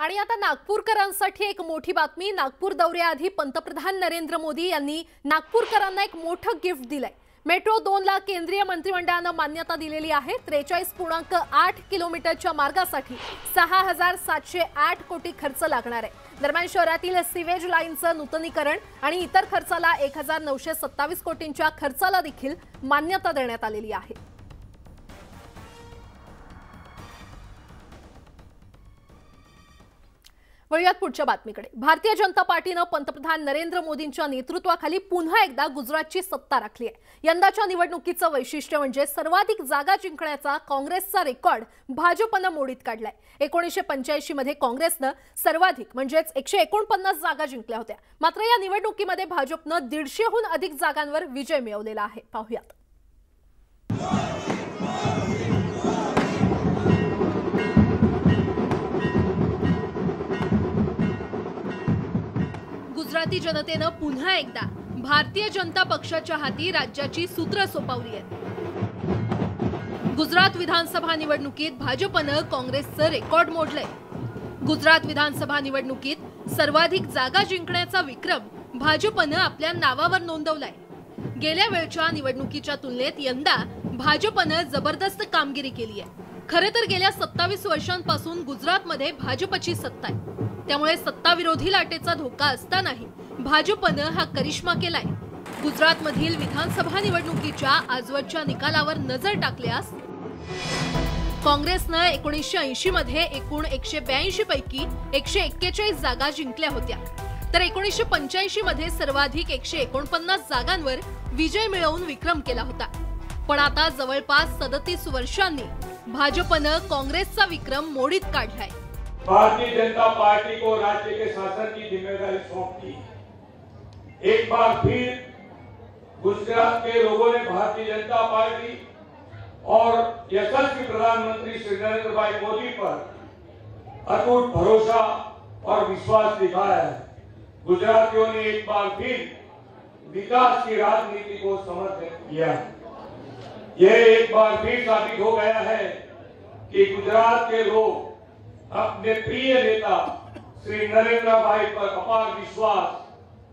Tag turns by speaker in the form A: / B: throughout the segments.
A: आणि आता नागपूरकरांसाठी एक मोठी बातमी। नागपूर दौऱ्याआधी पंतप्रधान नरेंद्र मोदी यांनी नागपूरकरांना एक मोठं गिफ्ट दिलंय। मेट्रो 2 ला केंद्रीय मंत्रिमंडळाने मान्यता दिलेली आहे। 43.8 किलोमीटरच्या मार्गासाठी 6708 कोटी खर्च लागणार आहे। दरम्यान शहरातील सीवेज लाईनचं नूतनीकरण आणि इतर खर्चाला 1927 कोटींच्या खर्चाला देखील मान्यता देण्यात आलेली आहे। वळूयात पुढच्या बातमीकडे। भारतीय जनता पार्टीने पंतप्रधान नरेंद्र मोदींच्या नेतृत्वाखाली पुन्हा एकदा गुजरातची सत्ता राखली आहे। यंदाच्या निवडणुकीचं वैशिष्ट्य म्हणजे सर्वाधिक जागा जिंकण्याचा काँग्रेसचा रेकॉर्ड भाजपने मोडीत काढलाय। 1985 मध्ये काँग्रेसने सर्वाधिक म्हणजेच 149 जागा जिंकल्या होत्या। मात्र या निवडणुकीमध्ये भाजपने 150 हून अधिक जागांवर विजय मिळवलेला आहे। पाहूयात। गुजराती जनतेने पुन्हा एकदा भारतीय जनता पक्षाच्या हाती राज्याची सूत्र सोपवली आहेत। गुजरात विधानसभा निवडणुकीत भाजपने काँग्रेसचं रेकॉर्ड मोडलंय। गुजरात विधानसभा निवडणुकीत सर्वाधिक जागा जिंकण्याचा विक्रम भाजपने आपल्या नावावर नोंदवलाय। गेल्या वेळच्या निवडणुकीच्या तुलनेत यंदा भाजपने जबरदस्त कामगिरी केली आहे। खरे तर गेल्या 27 वर्षांपासून गुजरातमध्ये भाजपची सत्ता आहे। त्यामुळे सत्ताविरोधी लाटेचा धोका असतानाही भाजपने हा करिश्मा केलाय। गुजरातमधील विधानसभा निवडणुकीच्या आजवरच्या निकालावर नजर टाकल्यास काँग्रेसने 1980 मध्ये एकूण 182 पैकी 141 जागा जिंकल्या होत्या, तर 1985 मध्ये सर्वाधिक 149 जागांवर विजय मिळवून विक्रम केला होता। पण आता जवळपास 37 वर्षांनी भाजपने काँग्रेसचा विक्रम मोडीत काढलाय।
B: भारतीय जनता पार्टी को राज्य के शासन की जिम्मेदारी सौंप दी। एक बार फिर गुजरात के लोगों ने भारतीय जनता पार्टी और यशस्वी प्रधानमंत्री श्री नरेंद्र भाई मोदी पर अटूट भरोसा और विश्वास दिखाया है। गुजरातियों ने एक बार फिर विकास की राजनीति को समर्थन किया है। यह एक बार फिर साबित हो गया है कि गुजरात के लोग अपने प्रिय नेता श्री नरेंद्र भाई पर अपार विश्वास,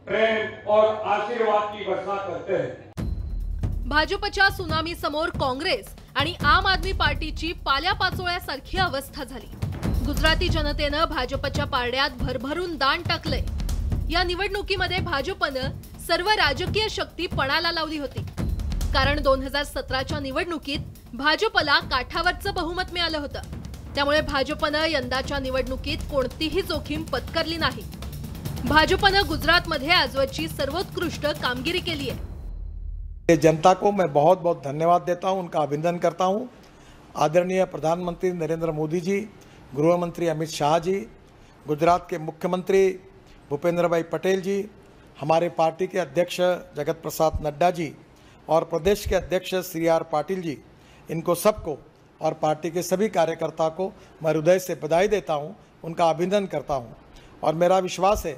B: प्रेम और आशीर्वाद की वर्षा करते हैं।
A: भाजपच्या सुनामी समोर काँग्रेस आणि आम आदमी पार्टीची पाल्यापाचोळ्यासारखी अवस्था झाली। गुजराती जनतेने भाजपच्या पारड्यात भरभरून दान टाकलंय। या निवडणुकीमध्ये भाजपने सर्व राजकीय शक्ती पणाला लावली होती, कारण 2017च्या निवडणुकीत भाजपला काठावरचं बहुमत मिळालं होतं। त्यामुळे भाजपने यंदाच्या निवडणुकीत कोणतीही जोखीम पत्करली नाही। भाजपने गुजरातमध्ये आजवरची सर्वोत्कृष्ट कामगिरी केली आहे।
C: जनता को मैं बहुत बहुत धन्यवाद देता हूं, उनका अभिनंदन करता हूं। आदरणीय प्रधानमंत्री नरेंद्र मोदी जी, गृह मंत्री अमित शाह जी, गुजरात के मुख्यमंत्री भूपेंद्र भाई पटेल जी, हमारे पार्टी के अध्यक्ष जगत प्रसाद नड्डा जी और प्रदेश के अध्यक्ष श्री आर पाटिल जी, इनको सबको और पार्टी के सभी कार्यकर्ता को मैं हृदय से बधाई देता हूं, उनका अभिनंदन करता हूं। और मेरा विश्वास है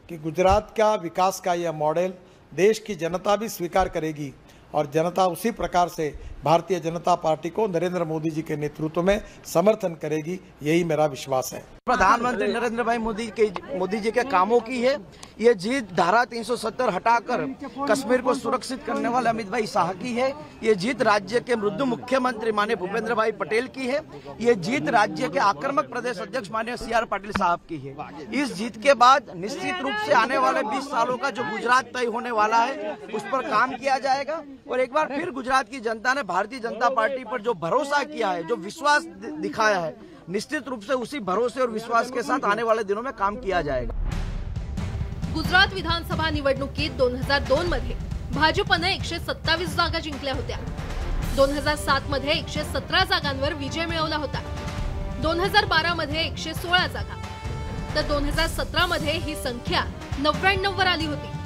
C: कि गुजरात का विकास का यह मॉडल देश की जनता भी स्वीकार करेगी और जनता उसी प्रकार से भारतीय जनता पार्टी को नरेंद्र मोदी जी के नेतृत्व में समर्थन करेगी, यही मेरा विश्वास है।
D: प्रधानमंत्री नरेंद्र भाई मोदी जी के कामों की है ये जीत। धारा 370 हटाकर कश्मीर को सुरक्षित करने वाले अमित भाई शाह की है। ये जीत राज्य के मृदु मुख्यमंत्री माननीय भूपेंद्र भाई पटेल की है। ये जीत राज्य के आक्रामक प्रदेश अध्यक्ष माननीय सी आर पाटिल साहब की है। इस जीत के बाद निश्चित रूप से आने वाले 20 सालों का जो गुजरात तय होने वाला है उस पर काम किया जाएगा। और एक बार फिर गुजरात की जनता ने भारतीय जनता पार्टी पर जो भरोसा किया है, जो विश्वास दिखाया है, निश्चित रूप से उसी भरोसे और विश्वास के साथ आने वाले दिनों में काम किया जाएगा।
A: गुजरात विधानसभा निवडणुकीत 2002 मध्ये भाजपने 127 जागा जिंकल्या होत्या। 2007 मध्ये 117 जागांवर विजय मिळवला होता। 2012 मध्ये 116 जागा, तर 2017 मध्ये ही संख्या 99 वर आली होती।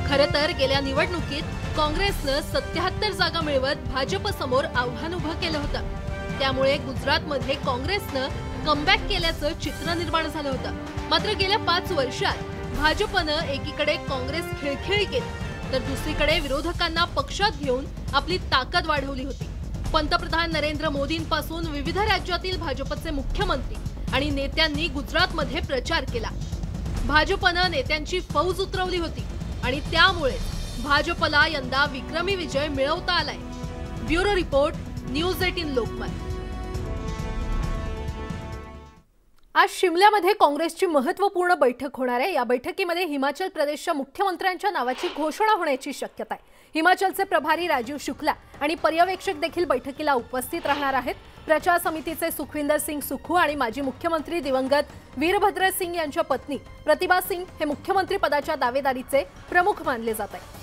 A: खरे तर गेल्या निवडणुकीत काँग्रेसने 77 जागा मिळवत भाजप समोर आव्हान उभं केलं होतं। त्यामुळे गुजरातमध्ये काँग्रेसने कमबॅक केल्याचं चित्र निर्माण झालं होतं। मात्र गेल्या 5 वर्षात भाजपने एकीकडे काँग्रेस खिळखिळी केली, तर दुसरीकडे विरोधकांना पक्षात घेऊन आपली ताकद वाढवली होती। पंतप्रधान नरेंद्र मोदींपासून विविध राज्यातील भाजपचे मुख्यमंत्री आणि नेत्यांनी गुजरातमध्ये प्रचार केला। भाजपनं नेत्यांची फौज उतरवली होती आणि त्यामुळे भाजपला यंदा विक्रमी विजय मिळवता आलाय। Bureau report, news 18 Lokmat. आज शिमल्यामध्ये काँग्रेसची महत्त्वपूर्ण बैठक होणार आहे। या बैठकीमध्ये हिमाचल प्रदेशच्या मुख्यमंत्र्यांच्या नावाची घोषणा होण्याची शक्यता आहे। हिमाचलचे प्रभारी राजीव शुक्ला आणि पर्यवेक्षक देखील बैठकीला उपस्थित राहणार आहेत। प्रचार समितीचे सुखविंदर सिंग सुखू आणि माजी मुख्यमंत्री दिवंगत वीरभद्र सिंग यांच्या पत्नी प्रतिभा सिंग हे मुख्यमंत्री पदाच्या दावेदारीचे प्रमुख मानले जात आहेत।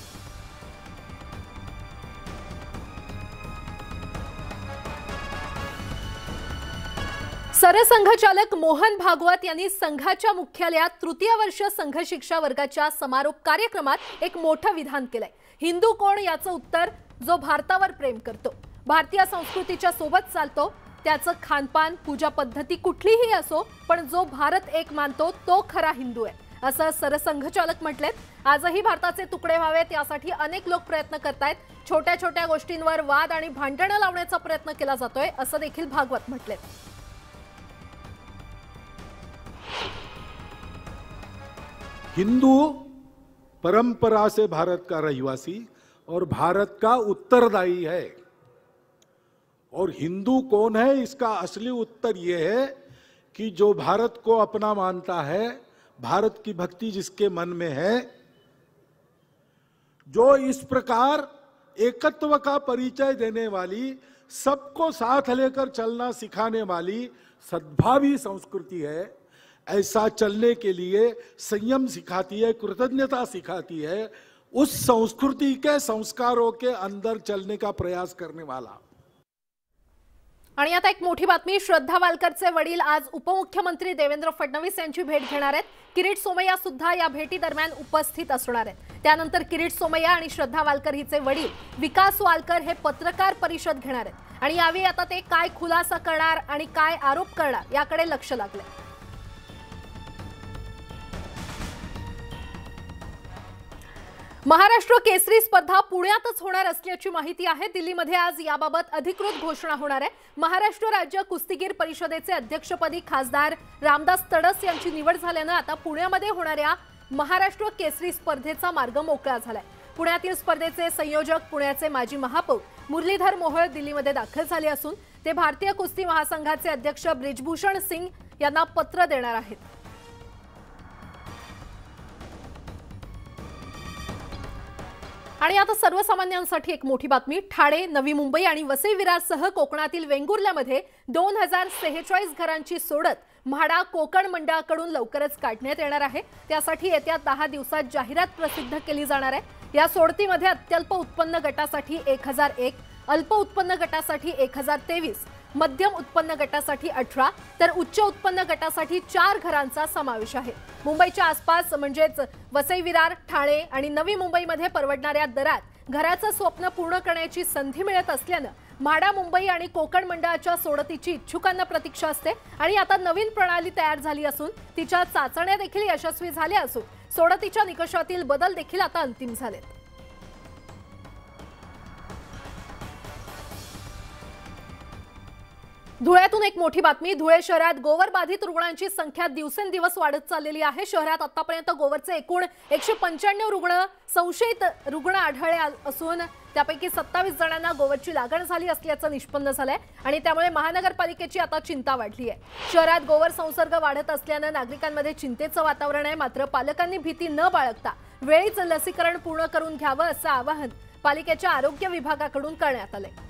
A: सरसंघचालक मोहन भागवत यांनी संघाच्या मुख्यालयात तृतीय वर्ष संघ शिक्षा वर्गाच्या समारोप कार्यक्रमात एक मोठं विधान केलंय। हिंदू कोण याचं उत्तर, जो भारतावर प्रेम करतो, भारतीय संस्कृतीच्या सोबत चालतो, त्याचं खानपान पूजा पद्धती कुठलीही असो, पण जो भारत एक मानतो तो खरा हिंदू आहे, असं सरसंघचालक म्हटलेत। आजही भारताचे तुकडे व्हावेत यासाठी अनेक लोक प्रयत्न करतायत। छोट्या छोट्या गोष्टींवर वाद आणि भांडणं लावण्याचा प्रयत्न केला जातोय, असं देखील भागवत म्हटलेत।
E: हिंदू परंपरा से भारत का रहिवासी और भारत का उत्तरदायी है। और हिंदू कौन है, इसका असली उत्तर यह है कि जो भारत को अपना मानता है, भारत की भक्ति जिसके मन में है, जो इस प्रकार एकत्व का परिचय देने वाली, सबको साथ लेकर चलना सिखाने वाली सद्भावी संस्कृति है, ऐसा चलने के लिए संयम सिखाती है, कृतज्ञता सिखाती है, उस संस्कृति के संस्कारों के अंदर चलने का प्रयास करने वाला।
A: आणि आता एक मोठी बातमी, श्रद्धा वालकरचे वडील आज उपमुख्यमंत्री देवेंद्र फडणवीस यांची भेट घेणार आहेत। किरीट सोमय्या सुद्धा या भेटी दरम्यान उपस्थित असणार आहेत। त्यानंतर किरीट सोमय्या आणि श्रद्धा वालकर हिचे वडील विकास वालकर हे पत्रकार परिषद घेणार आहेत आणि यावेळी आता ते काय खुलासा करणार आणि काय आरोप करणार याकडे लक्ष लागले। महाराष्ट्र केसरी स्पर्धा पुण्यातच होणार असल्याची माहिती आहे। दिल्लीमध्ये आज याबाबत अधिकृत घोषणा होणार आहे। महाराष्ट्र राज्य कुस्तीगीर परिषदेचे अध्यक्षपदी खासदार रामदास तडस यांची निवड झाल्याने आता पुण्यामध्ये होणाऱ्या महाराष्ट्र केसरी स्पर्धेचा मार्ग मोकळा झालाय। पुण्यातील स्पर्धेचे संयोजक पुण्याचे माजी महापौर मुरलीधर मोहोळ दिल्लीमध्ये दाखल झाले असून ते भारतीय कुस्ती महासंघाचे अध्यक्ष ब्रिजभूषण सिंग यांना पत्र देणार आहेत। आणि आता सर्वसामान्यांसाठी एक मोठी बातमी, ठाणे, नवी मुंबई आणि वसई विरारसह कोकणातील वेंगुर्ल्यामध्ये 2046 घरांची सोडत म्हाडा कोकण मंडळाकडून लवकरच काढण्यात येणार आहे। त्यासाठी येत्या 10 दिवसात जाहिरात प्रसिद्ध केली जाणार आहे। या सोडतीमध्ये अत्यल्प उत्पन्न गटासाठी 1001, अल्प उत्पन्न गटासाठी 1023, मध्यम उत्पन्न गटासाठी 18 तर उच्च उत्पन्न गटासाठी 4 घरांचा समावेश आहे। मुंबईच्या आसपास म्हणजेच वसई विरार, ठाणे आणि नवी मुंबईमध्ये परवडणाऱ्या दरात घराचं स्वप्न पूर्ण करण्याची संधी मिळत असल्याने म्हाडा मुंबई आणि कोकण मंडळाच्या सोडतीची इच्छुकांना प्रतीक्षा असते आणि आता नवीन प्रणाली तयार झाली असून तिच्या चाचण्या देखील यशस्वी झाल्या असून सोडतीच्या निकषातील बदल देखील आता अंतिम झालेत। धुळ्यातून एक मोठी बातमी, धुळे शहरात गोवर बाधित रुग्णांची संख्या दिवसेंदिवस वाढत चाललेली आहे। शहरात आतापर्यंत गोवरचे एकूण 195 रुग्ण संशयित रुग्ण आढळले असून त्यापैकी 27 जणांना गोवरची लागण झाली असल्याचं निष्पन्न झालंय आणि त्यामुळे महानगरपालिकेची आता चिंता वाढली आहे। शहरात गोवर संसर्ग वाढत असल्याने नागरिकांमध्ये चिंतेचं वातावरण आहे। मात्र पालकांनी भीती न बाळगता वेळीच लसीकरण पूर्ण करून घ्यावं असं आवाहन पालिकेच्या आरोग्य विभागाकडून करण्यात आलंय।